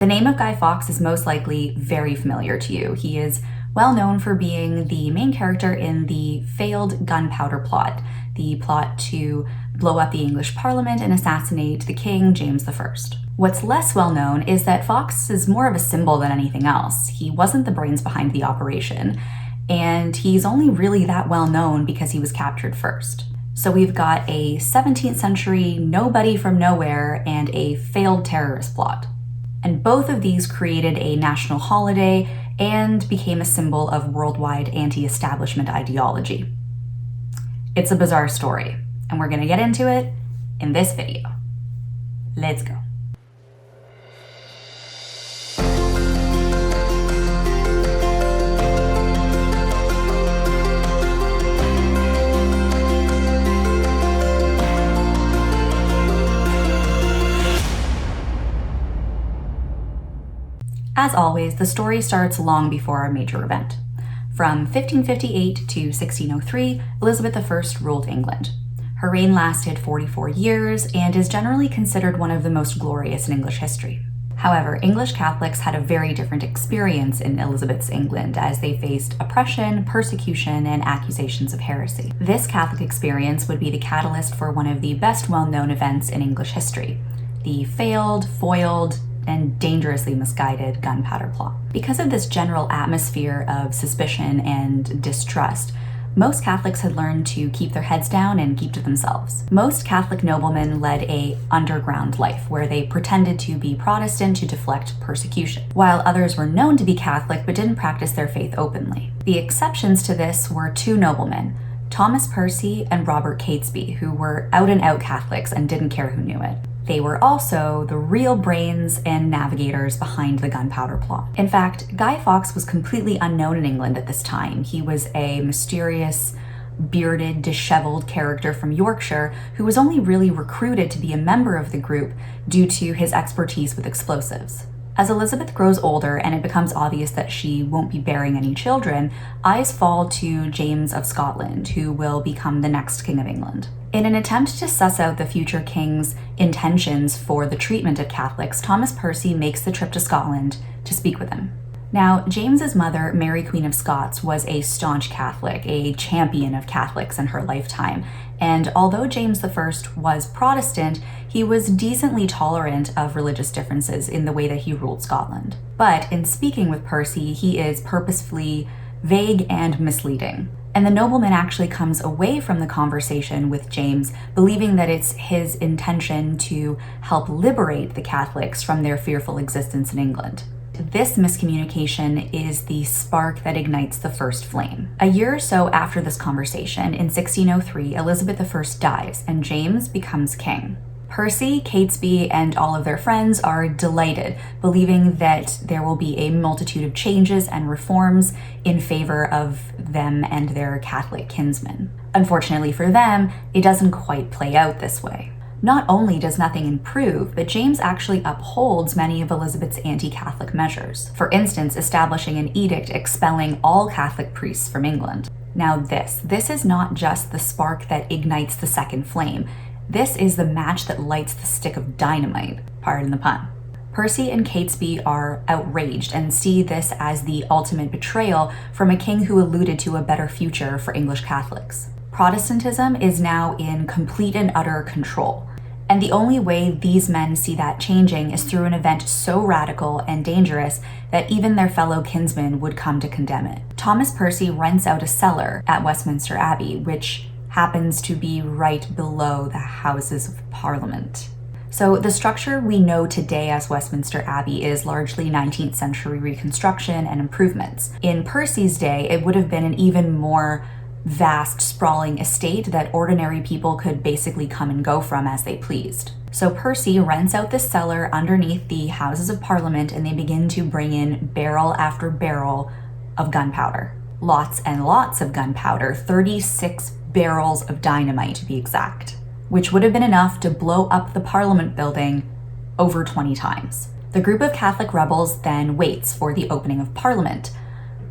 The name of Guy Fawkes is most likely very familiar to you. He is well known for being the main character in the failed Gunpowder Plot, the plot to blow up the English Parliament and assassinate the King, James I. What's less well known is that Fawkes is more of a symbol than anything else. He wasn't the brains behind the operation, and he's only really that well known because he was captured first. So we've got a 17th century nobody from nowhere and a failed terrorist plot. And both of these created a national holiday and became a symbol of worldwide anti-establishment ideology. It's a bizarre story, and we're going to get into it in this video. Let's go. As always, the story starts long before our major event. From 1558 to 1603, Elizabeth I ruled England. Her reign lasted 44 years and is generally considered one of the most glorious in English history. However, English Catholics had a very different experience in Elizabeth's England as they faced oppression, persecution, and accusations of heresy. This Catholic experience would be the catalyst for one of the best well-known events in English history, the failed, foiled, and dangerously misguided Gunpowder Plot. Because of this general atmosphere of suspicion and distrust, most Catholics had learned to keep their heads down and keep to themselves. Most Catholic noblemen led an underground life where they pretended to be Protestant to deflect persecution, while others were known to be Catholic but didn't practice their faith openly. The exceptions to this were two noblemen, Thomas Percy and Robert Catesby, who were out-and-out Catholics and didn't care who knew it. They were also the real brains and navigators behind the Gunpowder Plot. In fact, Guy Fawkes was completely unknown in England at this time. He was a mysterious, bearded, disheveled character from Yorkshire who was only really recruited to be a member of the group due to his expertise with explosives. As Elizabeth grows older and it becomes obvious that she won't be bearing any children, eyes fall to James of Scotland, who will become the next King of England. In an attempt to suss out the future king's intentions for the treatment of Catholics, Thomas Percy makes the trip to Scotland to speak with him. Now, James's mother, Mary Queen of Scots, was a staunch Catholic, a champion of Catholics in her lifetime, and although James I was Protestant, he was decently tolerant of religious differences in the way that he ruled Scotland. But in speaking with Percy, he is purposefully vague and misleading. And the nobleman actually comes away from the conversation with James, believing that it's his intention to help liberate the Catholics from their fearful existence in England. This miscommunication is the spark that ignites the first flame. A year or so after this conversation, in 1603, Elizabeth I dies, and James becomes king. Percy, Catesby, and all of their friends are delighted, believing that there will be a multitude of changes and reforms in favor of them and their Catholic kinsmen. Unfortunately for them, it doesn't quite play out this way. Not only does nothing improve, but James actually upholds many of Elizabeth's anti-Catholic measures. For instance, establishing an edict expelling all Catholic priests from England. Now this is not just the spark that ignites the second flame. This is the match that lights the stick of dynamite, pardon the pun. Percy and Catesby are outraged and see this as the ultimate betrayal from a king who alluded to a better future for English Catholics. Protestantism is now in complete and utter control. And the only way these men see that changing is through an event so radical and dangerous that even their fellow kinsmen would come to condemn it. Thomas Percy rents out a cellar at Westminster Abbey, which happens to be right below the Houses of Parliament. So the structure we know today as Westminster Abbey is largely 19th century reconstruction and improvements. In Percy's day, it would have been an even more vast, sprawling estate that ordinary people could basically come and go from as they pleased. So Percy rents out this cellar underneath the Houses of Parliament, and they begin to bring in barrel after barrel of gunpowder. Lots and lots of gunpowder, 36 barrels of dynamite to be exact, which would have been enough to blow up the Parliament building over 20 times. The group of Catholic rebels then waits for the opening of Parliament,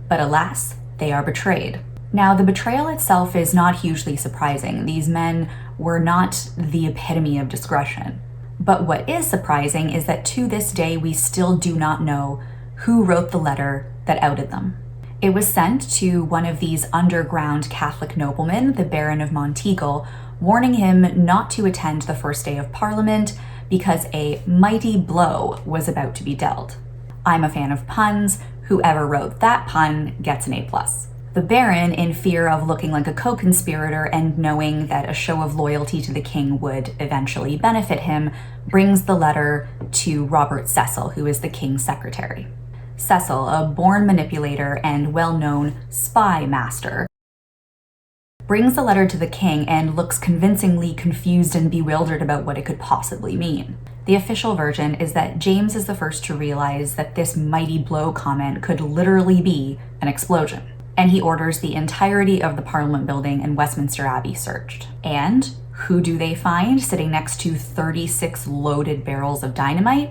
but alas, they are betrayed. Now, the betrayal itself is not hugely surprising. These men were not the epitome of discretion. But what is surprising is that to this day, we still do not know who wrote the letter that outed them. It was sent to one of these underground Catholic noblemen, the Baron of Monteagle, warning him not to attend the first day of Parliament because a mighty blow was about to be dealt. I'm a fan of puns. Whoever wrote that pun gets an A+. The Baron, in fear of looking like a co-conspirator and knowing that a show of loyalty to the king would eventually benefit him, brings the letter to Robert Cecil, who is the king's secretary. Cecil, a born manipulator and well-known spy master, brings the letter to the king and looks convincingly confused and bewildered about what it could possibly mean. The official version is that James is the first to realize that this mighty blow comment could literally be an explosion, and he orders the entirety of the Parliament building and Westminster Abbey searched. And who do they find sitting next to 36 loaded barrels of dynamite?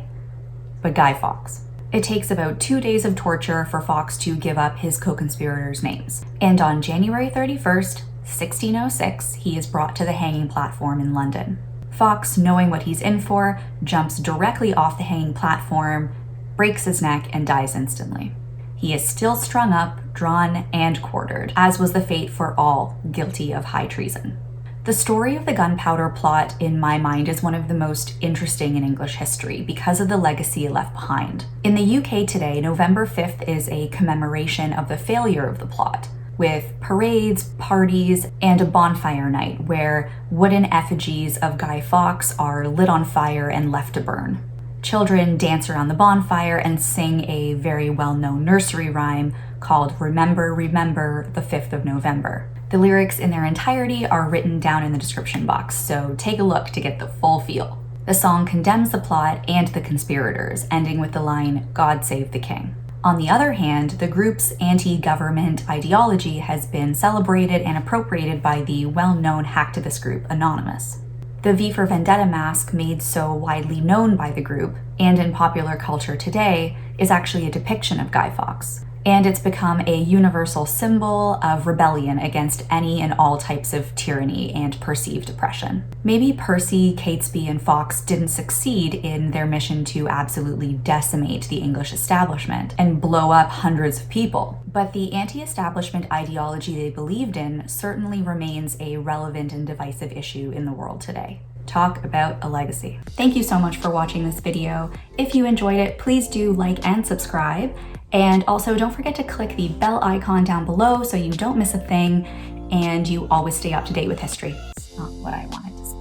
But Guy Fawkes. It takes about 2 days of torture for Fawkes to give up his co-conspirators' names. And on January 31st, 1606, he is brought to the hanging platform in London. Fawkes, knowing what he's in for, jumps directly off the hanging platform, breaks his neck, and dies instantly. He is still strung up, drawn, and quartered, as was the fate for all guilty of high treason. The story of the Gunpowder Plot, in my mind, is one of the most interesting in English history because of the legacy it left behind. In the UK today, November 5th is a commemoration of the failure of the plot, with parades, parties, and a bonfire night where wooden effigies of Guy Fawkes are lit on fire and left to burn. Children dance around the bonfire and sing a very well-known nursery rhyme called "Remember, Remember the 5th of November." The lyrics in their entirety are written down in the description box, so take a look to get the full feel. The song condemns the plot and the conspirators, ending with the line, "God save the king." On the other hand, the group's anti-government ideology has been celebrated and appropriated by the well-known hacktivist group Anonymous. The V for Vendetta mask, made so widely known by the group and in popular culture today, is actually a depiction of Guy Fawkes, and it's become a universal symbol of rebellion against any and all types of tyranny and perceived oppression. Maybe Percy, Catesby, and Fawkes didn't succeed in their mission to absolutely decimate the English establishment and blow up hundreds of people, but the anti-establishment ideology they believed in certainly remains a relevant and divisive issue in the world today. Talk about a legacy. Thank you so much for watching this video. If you enjoyed it, please do like and subscribe. And also don't forget to click the bell icon down below so you don't miss a thing and you always stay up to date with history. It's not what I wanted to say.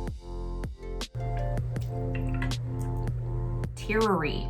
Tyranny.